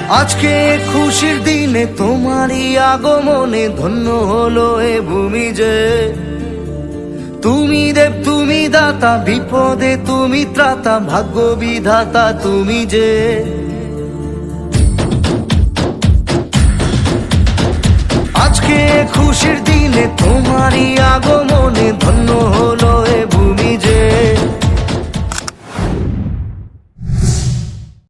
আজকে খুশির দিনে তোমারই আগমনে ধন্য হলো এ ভূমি যে। তুমি দেব তুমি দাতা, বিপদে তুমি ত্রাতা, ভাগ্য বিধাতা তুমি যে। আজকে খুশির দিনে তোমারই আগমন